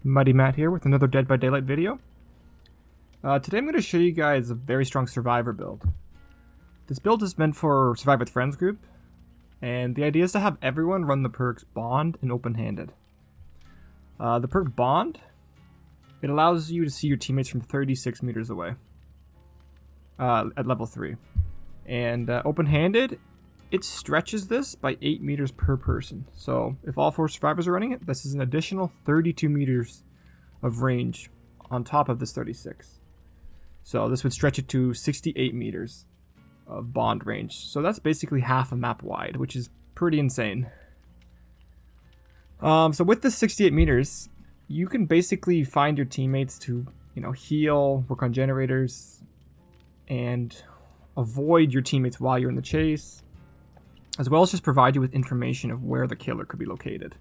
Mighty Matt here with another Dead by Daylight video. Today I'm going to show you guys a very strong survivor build. This build is meant for Survive with Friends group, and the idea is to have everyone run the perks Bond and Open-Handed. The perk Bond, it allows you to see your teammates from 36 meters away at level 3. And Open-Handed, it stretches this by 8 meters per person. So if all 4 survivors are running it, this is an additional 32 meters of range on top of this 36. So this would stretch it to 68 meters of bond range. So that's basically half a map wide, which is pretty insane. So with this 68 meters, you can basically find your teammates to, heal, work on generators, and avoid your teammates while you're in the chase, as well as just provide you with information of where the killer could be located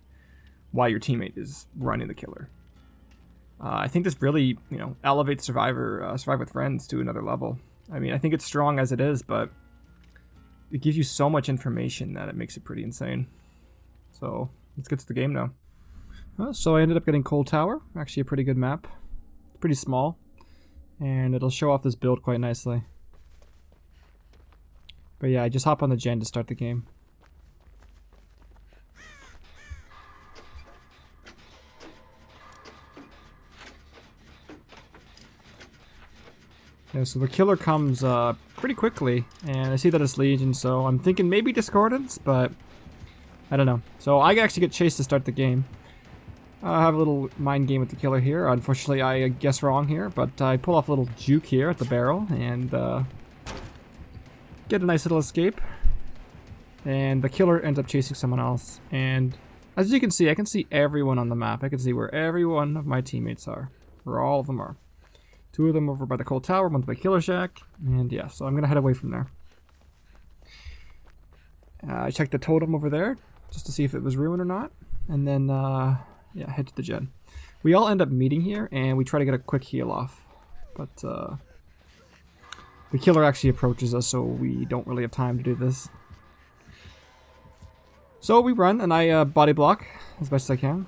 while your teammate is running the killer. I think this really, elevates Survive with Friends to another level. I mean, I think it's strong as it is, but it gives you so much information that it makes it pretty insane. So let's get to the game now. So I ended up getting Cold Tower, actually a pretty good map. It's pretty small, and it'll show off this build quite nicely. But yeah, I just hop on the gen to start the game. Yeah, so the killer comes pretty quickly, and I see that it's Legion, so I'm thinking maybe Discordance, but I don't know. So I actually get chased to start the game. I have a little mind game with the killer here. Unfortunately, I guess wrong here, but I pull off a little juke here at the barrel, and get a nice little escape. And the killer ends up chasing someone else. And as you can see, I can see everyone on the map. I can see where every one of my teammates are. Where all of them are. 2 of them over by the Cold Tower, 1's by Killer Shack. And yeah, so I'm going to head away from there. I checked the totem over there, just to see if it was ruined or not. And then, yeah, head to the gen. We all end up meeting here, and we try to get a quick heal off. But, the killer actually approaches us, so we don't really have time to do this. So we run, and I body block as best as I can.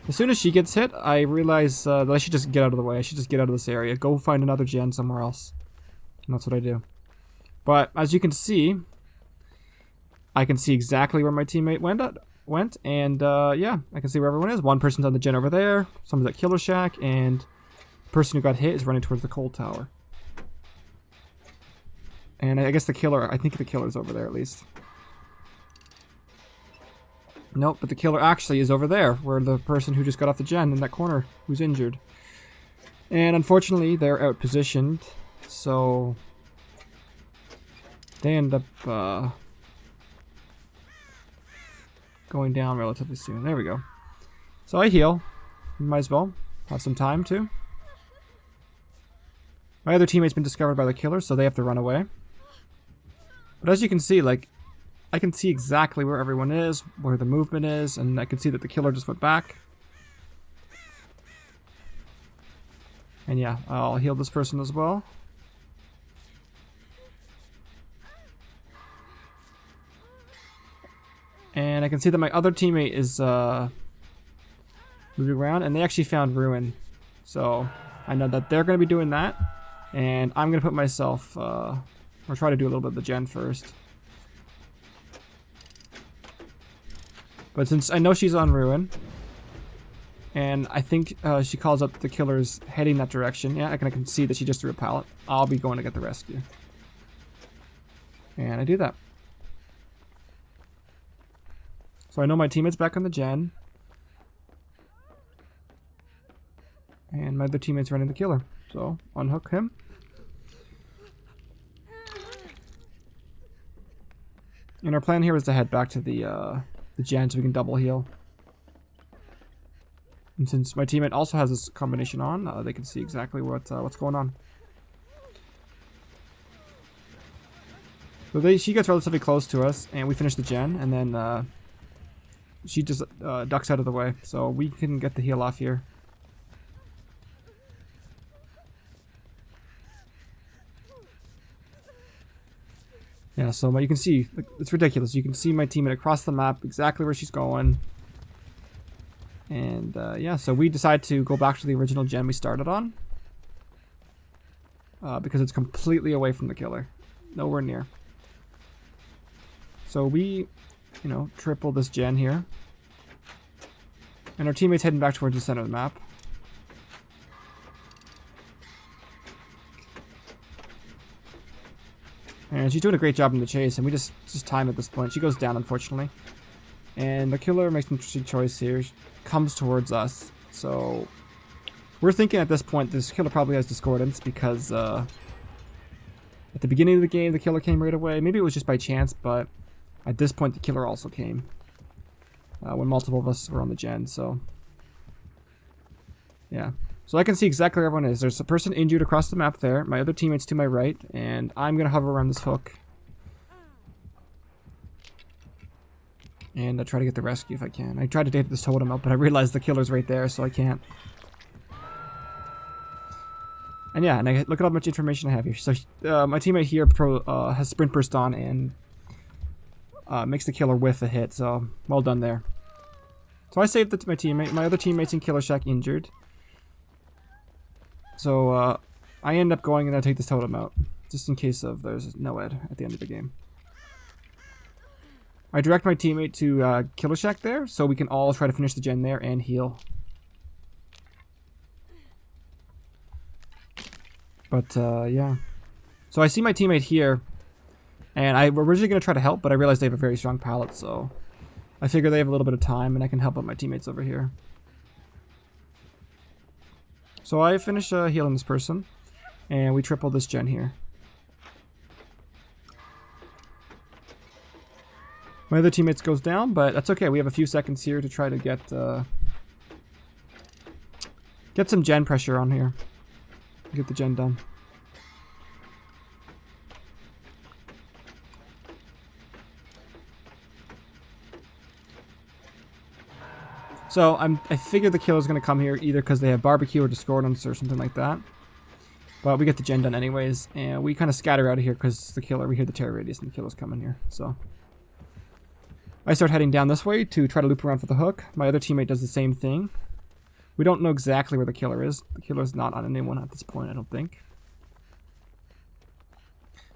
As soon as she gets hit, I realize that I should just get out of the way. I should just get out of this area. Go find another gen somewhere else. And that's what I do. But as you can see, I can see exactly where my teammate went, and yeah, I can see where everyone is. One person's on the gen over there, someone's at Killer Shack, and the person who got hit is running towards the Cold Tower. And I guess I think the killer's over there at least. Nope, but the killer actually is over there, where the person who just got off the gen in that corner, who's injured. And unfortunately, they're out-positioned, so they end up going down relatively soon. There we go. So I heal. Might as well have some time too. My other teammate's been discovered by the killer, so they have to run away. But as you can see, I can see exactly where everyone is, where the movement is, and I can see that the killer just went back. And yeah, I'll heal this person as well. And I can see that my other teammate is moving around, and they actually found Ruin. So I know that they're going to be doing that, and I'm going to put myself, or try to do a little bit of the gen first. But since I know she's on Ruin, and I think she calls up the killers heading that direction. Yeah, I can see that she just threw a pallet. I'll be going to get the rescue. And I do that. So I know my teammate's back on the gen. And my other teammate's running the killer. So, unhook him. And our plan here is to head back to the gen so we can double heal. And since my teammate also has this combination on, they can see exactly what's going on. So she gets relatively close to us, and we finish the gen, and then she just ducks out of the way, so we can get the heal off here. Yeah, so you can see, it's ridiculous. You can see my teammate across the map, exactly where she's going. And yeah, so we decide to go back to the original gen we started on. Because it's completely away from the killer. Nowhere near. So we, you know, triple this gen here. And our teammate's heading back towards the center of the map. And she's doing a great job in the chase, and we just time at this point. She goes down, unfortunately. And the killer makes an interesting choice here. She comes towards us. So we're thinking at this point this killer probably has discordance because at the beginning of the game the killer came right away. Maybe it was just by chance, but at this point the killer also came when multiple of us were on the gen. So yeah. So I can see exactly where everyone is. There's a person injured across the map there. My other teammate's to my right, and I'm going to hover around this hook. And I try to get the rescue if I can. I tried to take this totem out, but I realized the killer's right there, so I can't. And yeah, and I look at how much information I have here. So my teammate here has sprint burst on and makes the killer whiff a hit, so well done there. So I saved it to my teammate. My other teammate's in Killer Shack injured. So I end up going and I take this totem out, just in case of there's no ed at the end of the game. I direct my teammate to Killer Shack there, so we can all try to finish the gen there and heal. But yeah. So I see my teammate here, and I were originally going to try to help, but I realized they have a very strong pallet, so I figure they have a little bit of time and I can help out my teammates over here. So I finish healing this person, and we triple this gen here. My other teammates goes down, but that's okay. We have a few seconds here to try to get some gen pressure on here. Get the gen done. So I figure the killer's gonna come here either because they have barbecue or discordance or something like that. But we get the gen done anyways, and we kind of scatter out of here because the killer, we hear the terror radius and the killer's coming here. So I start heading down this way to try to loop around for the hook. My other teammate does the same thing. We don't know exactly where the killer is. The killer's not on anyone at this point, I don't think.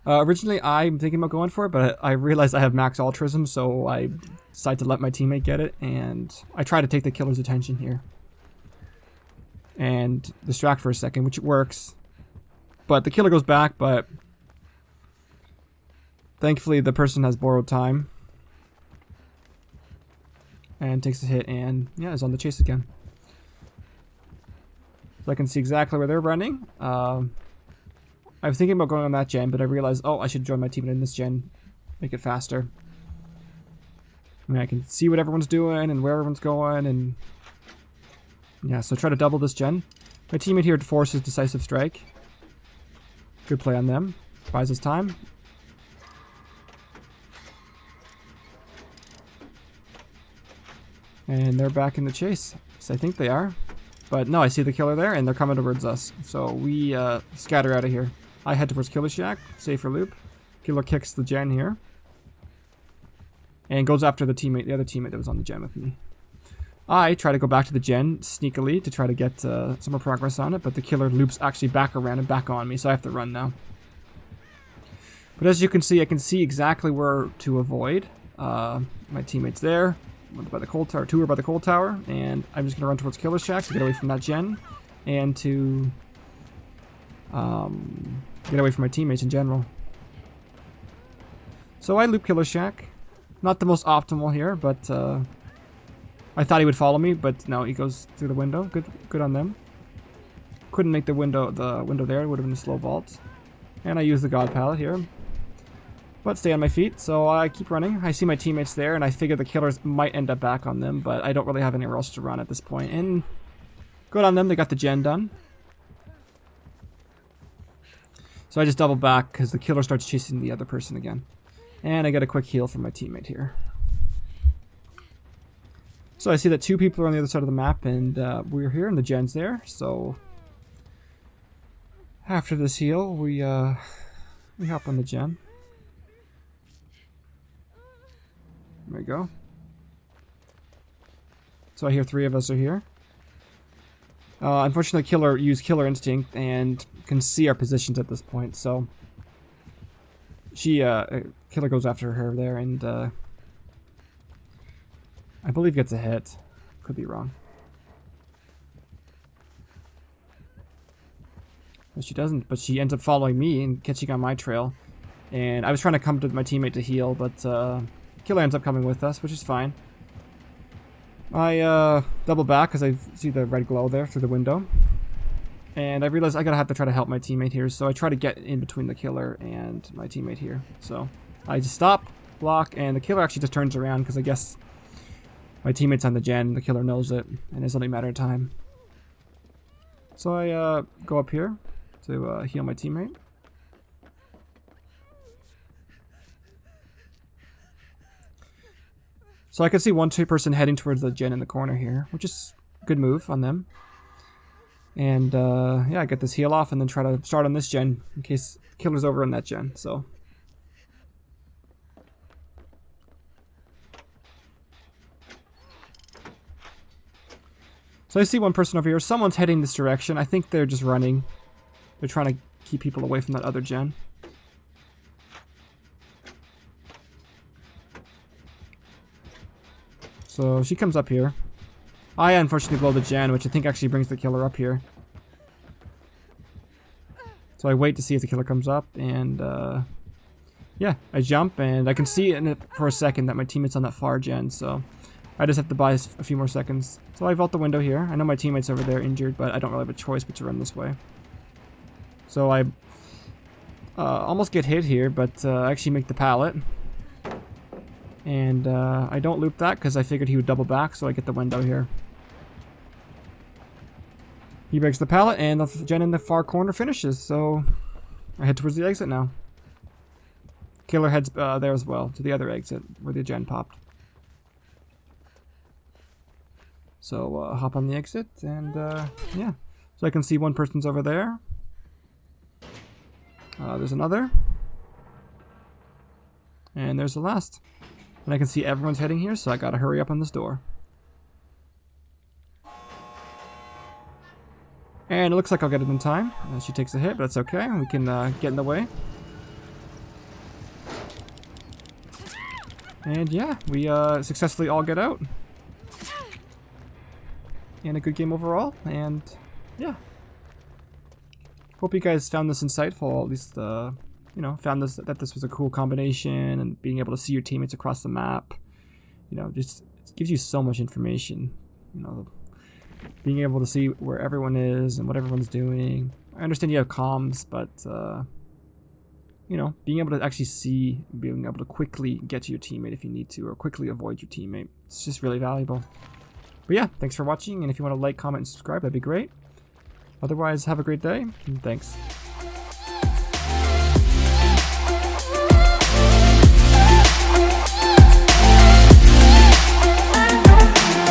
Originally, I'm thinking about going for it, but I realized I have max altruism, so I decide to let my teammate get it, and I try to take the killer's attention here. And distract for a second, which works. But the killer goes back, but thankfully the person has borrowed time. And takes a hit, and yeah, is on the chase again. So I can see exactly where they're running. I was thinking about going on that gen, but I realized, oh, I should join my teammate in this gen. Make it faster. I mean, I can see what everyone's doing and where everyone's going, and yeah, so try to double this gen. My teammate here forces decisive strike. Good play on them. Buys us time. And they're back in the chase. So I think they are. But no, I see the killer there, and they're coming towards us. So we scatter out of here. I head towards Killer Shack, safer loop. Killer kicks the gen here. And goes after the other teammate that was on the gen with me. I try to go back to the gen sneakily to try to get some more progress on it, but the killer loops actually back around and back on me, so I have to run now. But as you can see, I can see exactly where to avoid. My teammate's there. One by the cold tower, two are by the cold tower, and I'm just gonna run towards Killer Shack to get away from that gen, and to get away from my teammates in general. So I loop Killer Shack. Not the most optimal here, but I thought he would follow me, but no, he goes through the window. Good on them. Couldn't make the window there. It would have been a slow vault. And I use the God Pallet here. But stay on my feet, so I keep running. I see my teammates there, and I figure the killers might end up back on them, but I don't really have anywhere else to run at this point. And good on them, they got the gen done. So I just double back because the killer starts chasing the other person again. And I get a quick heal from my teammate here. So I see that two people are on the other side of the map, and we're here, and the gen's there. So after this heal, we hop on the gen. There we go. So I hear 3 of us are here. Unfortunately, Killer used Killer Instinct and can see our positions at this point, so she, Killer goes after her there and, I believe gets a hit. Could be wrong. No, she doesn't, but she ends up following me and catching on my trail. And I was trying to come to my teammate to heal, but Killer ends up coming with us, which is fine. I double back because I see the red glow there through the window. And I realize I gotta have to try to help my teammate here, so I try to get in between the Killer and my teammate here. So I just stop, block, and the Killer actually just turns around because I guess my teammate's on the gen, the Killer knows it, and it's only a matter of time. So I go up here to heal my teammate. So I can see 1-2 person heading towards the gen in the corner here, which is a good move on them. And yeah, I get this heal off and then try to start on this gen in case Killer's over on that gen. So I see 1 person over here. Someone's heading this direction. I think they're just running. They're trying to keep people away from that other gen. So she comes up here. I unfortunately blow the gen, which I think actually brings the Killer up here. So I wait to see if the Killer comes up, and yeah, I jump, and I can see in it for a second that my teammate's on that far gen, so I just have to buy a few more seconds. So I vault the window here. I know my teammate's over there injured, but I don't really have a choice but to run this way. So I almost get hit here, but I actually make the pallet. And I don't loop that because I figured he would double back, so I get the window here. He breaks the pallet, and the gen in the far corner finishes, so I head towards the exit now. Killer heads there as well, to the other exit, where the gen popped. So hop on the exit, and yeah. So I can see 1 person's over there. There's another. And there's the last. And I can see everyone's heading here, so I gotta hurry up on this door. And it looks like I'll get it in time. She takes a hit, but that's okay. We can get in the way. And yeah, we successfully all get out. And a good game overall. And yeah. Hope you guys found this insightful, at least you know, found that this was a cool combination, and being able to see your teammates across the map, you know, just it gives you so much information. You know, being able to see where everyone is and what everyone's doing. I understand you have comms, but you know, being able to actually see, being able to quickly get to your teammate if you need to, or quickly avoid your teammate, it's just really valuable. But yeah, thanks for watching, and if you want to like, comment, and subscribe, that'd be great. Otherwise, have a great day, and thanks.